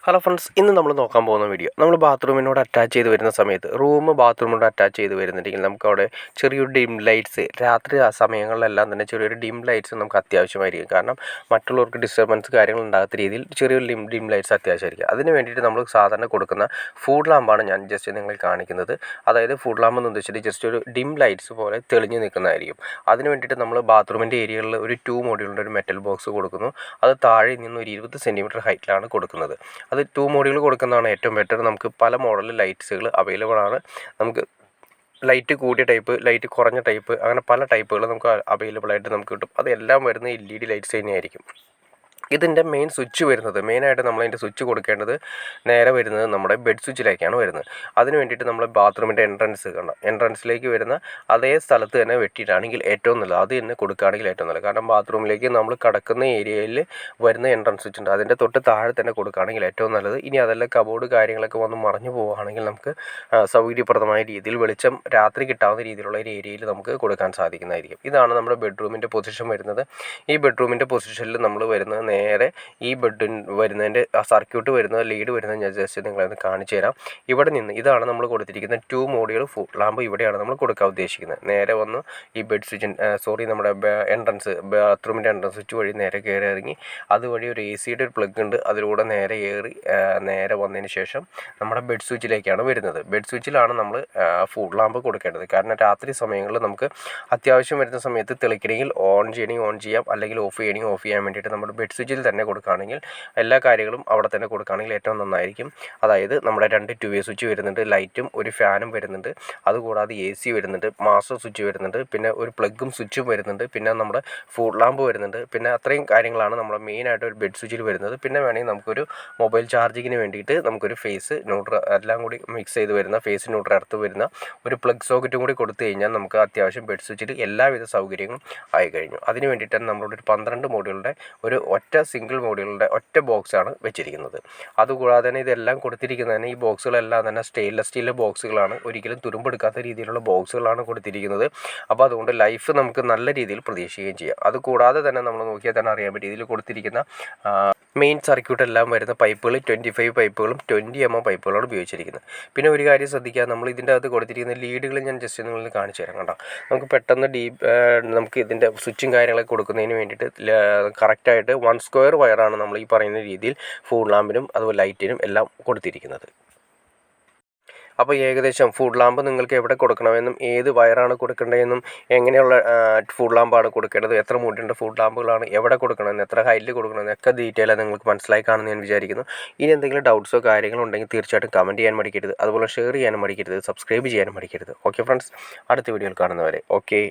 Hello friends, ഇന്ന് നമ്മൾ നോക്കാൻ പോകുന്ന വീഡിയോ നമ്മൾ ബാത്റൂമിനോട് അറ്റാച്ച് ചെയ്ത് വരുന്ന സമയത്ത് ബാത്റൂമിനോട് അറ്റാച്ച് ചെയ്ത് വരുന്നുണ്ടെങ്കിൽ നമുക്കവിടെ ചെറിയൊരു ഡിം ലൈറ്റ്സ് രാത്രി ആ സമയങ്ങളിലെല്ലാം തന്നെ ചെറിയൊരു ഡിം ലൈറ്റ്സ് നമുക്ക് അത്യാവശ്യമായിരിക്കും. കാരണം മറ്റുള്ളവർക്ക് ഡിസ്റ്റർബൻസ് കാര്യങ്ങൾ ഉണ്ടാകാത്ത രീതിയിൽ ചെറിയൊരു ഡിം ലൈറ്റ്സ് അത്യാവശ്യമായിരിക്കും. അതിന് വേണ്ടിയിട്ട് നമ്മൾ സാധാരണ കൊടുക്കുന്ന ഫുഡ് ലാമ്പാണ് ഞാൻ ജസ്റ്റ് നിങ്ങളെ കാണിക്കുന്നത്. അതായത് ഫുഡ് ലാമ്പ് എന്ന് ഉദ്ദേശിച്ചിട്ട് ജസ്റ്റ് ഒരു ഡിം ലൈറ്റ്സ് പോലെ തെളിഞ്ഞ് നിൽക്കുന്നതായിരിക്കും. അതിന് വേണ്ടിയിട്ട് നമ്മൾ ബാത്റൂമിൻ്റെ ഏരിയകളിൽ ഒരു 2 മോഡ്യൂളിൻ്റെ ഒരു മെറ്റൽ ബോക്സ് കൊടുക്കുന്നു. അത് താഴെ നിന്ന് ഒരു 20 സെൻറ്റിമീറ്റർ ഹൈറ്റിലാണ് കൊടുക്കുന്നത്. അത് 2 മോഡുകൾ കൊടുക്കുന്നതാണ് ഏറ്റവും ബെറ്റർ. നമുക്ക് പല മോഡൽ ലൈറ്റ്സുകൾ അവൈലബിൾ ആണ്. നമുക്ക് ലൈറ്റ് കൂടിയ ടൈപ്പ്, ലൈറ്റ് കുറഞ്ഞ ടൈപ്പ്, അങ്ങനെ പല ടൈപ്പുകൾ നമുക്ക് അവൈലബിൾ ആയിട്ട് നമുക്ക് കിട്ടും. അതെല്ലാം വരുന്ന LED ലൈറ്റ്സ് തന്നെയായിരിക്കും. ഇതിൻ്റെ മെയിൻ സ്വിച്ച് വരുന്നത്, മെയിനായിട്ട് നമ്മളതിൻ്റെ സ്വിച്ച് കൊടുക്കേണ്ടത് നേരെ വരുന്നത് നമ്മുടെ ബെഡ് സ്വിച്ചിലേക്കാണ് വരുന്നത്. അതിന് വേണ്ടിയിട്ട് നമ്മൾ ബാത്റൂമിൻ്റെ എൻട്രൻസിലേക്ക് വരുന്ന അതേ സ്ഥലത്ത് തന്നെ വെട്ടിയിട്ടാണെങ്കിൽ ഏറ്റവും നല്ലത്. അത് തന്നെ കൊടുക്കുകയാണെങ്കിൽ ഏറ്റവും നല്ലത്. കാരണം ബാത്റൂമിലേക്ക് നമ്മൾ കിടക്കുന്ന ഏരിയയിൽ വരുന്ന എൻട്രൻസ് സ്വിച്ച് ഉണ്ട്, അതിൻ്റെ തൊട്ട് താഴെ തന്നെ കൊടുക്കുകയാണെങ്കിൽ ഏറ്റവും നല്ലത്. ഇനി അതെല്ലാം കബോർഡ് കാര്യങ്ങളൊക്കെ വന്ന് മറിഞ്ഞു പോവുകയാണെങ്കിൽ നമുക്ക് സൗകര്യപ്രദമായ രീതിയിൽ വെളിച്ചം രാത്രി കിട്ടാവുന്ന രീതിയിലുള്ള ഒരു ഏരിയയിൽ നമുക്ക് കൊടുക്കാൻ സാധിക്കുന്നതായിരിക്കും. ഇതാണ് നമ്മുടെ ബെഡ്റൂമിൻ്റെ പൊസിഷൻ വരുന്നത്. ഈ ബെഡ്റൂമിൻ്റെ പൊസിഷനിൽ നമ്മൾ വരുന്നത് നേരെ ഈ ബെഡിൻ വരുന്നതിൻ്റെ സർക്യൂട്ട് വരുന്നത്, ലീഡ് വരുന്നത് ഞാൻ ജസ്റ്റ് നിങ്ങളെ കാണിച്ചു തരാം. ഇവിടെ നിന്ന് ഇതാണ് നമ്മൾ കൊടുത്തിരിക്കുന്ന 2 മോഡുകൾ ഫുഡ് ലാമ്പ്. ഇവിടെയാണ് നമ്മൾ കൊടുക്കാൻ ഉദ്ദേശിക്കുന്നത്. നേരെ വന്ന് ഈ ബെഡ് സ്വിച്ച് നമ്മുടെ ബാത്റൂമിൻ്റെ എൻട്രൻസ് സ്വിച്ച് വഴി നേരെ കയറി ഇറങ്ങി അതുവഴി ഒരു AC-യുടെ ഒരു പ്ലഗ് ഉണ്ട്, അതിലൂടെ നേരെ നേരെ വന്നതിന് ശേഷം നമ്മുടെ ബെഡ് സ്വിച്ചിലേക്കാണ് വരുന്നത്. ബെഡ് സ്വിച്ചിലാണ് നമ്മൾ ഫുഡ് ലാമ്പ് കൊടുക്കേണ്ടത്. കാരണം രാത്രി സമയങ്ങളിൽ നമുക്ക് അത്യാവശ്യം വരുന്ന സമയത്ത് തെളിക്കണമെങ്കിൽ ഓൺ ചെയ്യണമെങ്കിൽ ഓൺ ചെയ്യാം, അല്ലെങ്കിൽ ഓഫ് ചെയ്യണമെങ്കിൽ ഓഫ് ചെയ്യാൻ വേണ്ടിയിട്ട് നമ്മുടെ ബെഡ് സ്വിച്ചിൽ തന്നെ കൊടുക്കുകയാണെങ്കിൽ എല്ലാ കാര്യങ്ങളും അവിടെ തന്നെ കൊടുക്കുകയാണെങ്കിൽ ഏറ്റവും നന്നായിരിക്കും. അതായത് നമ്മുടെ 2 2-വേ സ്വിച്ച് വരുന്നുണ്ട്, ലൈറ്റും ഒരു ഫാനും വരുന്നുണ്ട്, അതുകൂടാതെ AC വരുന്നുണ്ട്, മാസ്റ്റർ സ്വിച്ച് വരുന്നുണ്ട്, പിന്നെ ഒരു പ്ലഗും സ്വിച്ചും വരുന്നുണ്ട്, പിന്നെ നമ്മുടെ ഫുഡ് ലാമ്പ് വരുന്നുണ്ട്. പിന്നെ അത്രയും കാര്യങ്ങളാണ് നമ്മുടെ മെയിനായിട്ട് ഒരു ബെഡ് സ്വിച്ചിൽ വരുന്നത്. പിന്നെ വേണമെങ്കിൽ നമുക്കൊരു മൊബൈൽ ചാർജിങ്ങിന് വേണ്ടിയിട്ട് നമുക്കൊരു ഫേസ് ന്യൂട്രൽ എല്ലാം കൂടി മിക്സ് ചെയ്ത് വരുന്ന ഫേസ് ന്യൂട്രൽ എർത്ത് വരുന്ന ഒരു പ്ലഗ് സോക്കറ്റും കൂടി കൊടുത്തു കഴിഞ്ഞാൽ നമുക്ക് അത്യാവശ്യം ബെഡ് സ്വിച്ചിൽ എല്ലാവിധ സൗകര്യങ്ങളും ആയി കഴിഞ്ഞു. അതിന് വേണ്ടിയിട്ടാണ് നമ്മളോട് ഒരു 12 മോഡുകളുടെ ഒരു ഒറ്റ സിംഗിൾ മോഡുകളുടെ ഒറ്റ ബോക്സാണ് വെച്ചിരിക്കുന്നത്. അതുകൂടാതെ തന്നെ ഇതെല്ലാം കൊടുത്തിരിക്കുന്നതിന് ഈ ബോക്സുകളെല്ലാം തന്നെ സ്റ്റെയിൻലെസ് സ്റ്റീൽ ബോക്സുകളാണ്, ഒരിക്കലും തുരുമ്പെടുക്കാത്ത രീതിയിലുള്ള ബോക്സുകളാണ് കൊടുത്തിരിക്കുന്നത്. അപ്പോൾ അതുകൊണ്ട് ലൈഫ് നമുക്ക് നല്ല രീതിയിൽ പ്രതീക്ഷിക്കുകയും ചെയ്യാം. അതുകൂടാതെ തന്നെ നമ്മൾ നോക്കിയാൽ തന്നെ അറിയാൻ പറ്റും ഇതിൽ കൊടുത്തിരിക്കുന്ന മെയിൻ സർക്യൂട്ട് എല്ലാം വരുന്ന പൈപ്പുകൾ 25 പൈപ്പുകളും 20 mm പൈപ്പുകളാണ് ഉപയോഗിച്ചിരിക്കുന്നത്. പിന്നെ ഒരു കാര്യം ശ്രദ്ധിക്കുക, നമ്മൾ ഇതിൻ്റെ അകത്ത് കൊടുത്തിരിക്കുന്ന ലീഡുകൾ ഞാൻ ജസ്റ്റ് നിങ്ങളിൽ കാണിച്ചു തരാം. കണ്ടോ, നമുക്ക് പെട്ടെന്ന് നമുക്ക് ഇതിൻ്റെ സ്വിച്ചും കാര്യങ്ങളൊക്കെ കൊടുക്കുന്നതിന് വേണ്ടിയിട്ട് കറക്റ്റായിട്ട് 1 സ്ക്വയർ വയറാണ് നമ്മൾ ഈ പറയുന്ന രീതിയിൽ ഫുഡ് ലാമ്പിനും അതുപോലെ ലൈറ്റിനും എല്ലാം കൊടുത്തിരിക്കുന്നത്. അപ്പോൾ ഏകദേശം ഫുഡ് ലാമ്പ് നിങ്ങൾക്ക് എവിടെ കൊടുക്കണമെന്നും ഏത് വയറാണ് കൊടുക്കേണ്ടതെന്നും എങ്ങനെയുള്ള ഫുഡ് ലാമ്പാണ് കൊടുക്കേണ്ടത്, എത്ര മൂട്ടിൻ്റെ ഫുഡ് ലാമ്പുകളാണ് എവിടെ കൊടുക്കണമെന്ന്, എത്ര ഹൈറ്റിൽ കൊടുക്കണമെന്ന് ഒക്കെ ഡീറ്റെയിൽ നിങ്ങൾക്ക് മനസ്സിലായി കാണുമെന്ന് ഞാൻ വിചാരിക്കുന്നു. ഇനി എന്തെങ്കിലും ഡൗട്ട്സോ കാര്യങ്ങളോ ഉണ്ടെങ്കിൽ തീർച്ചയായിട്ടും കമൻറ്റ് ചെയ്യാൻ മടിക്കരുത്. അതുപോലെ ഷെയർ ചെയ്യാനും മടിക്കരുത്, സബ്സ്ക്രൈബ് ചെയ്യാനും മടിക്കരുത്. ഓക്കെ ഫ്രണ്ട്സ്, അടുത്ത വീഡിയോയിൽ കാണുന്നവരെ ഓക്കെ.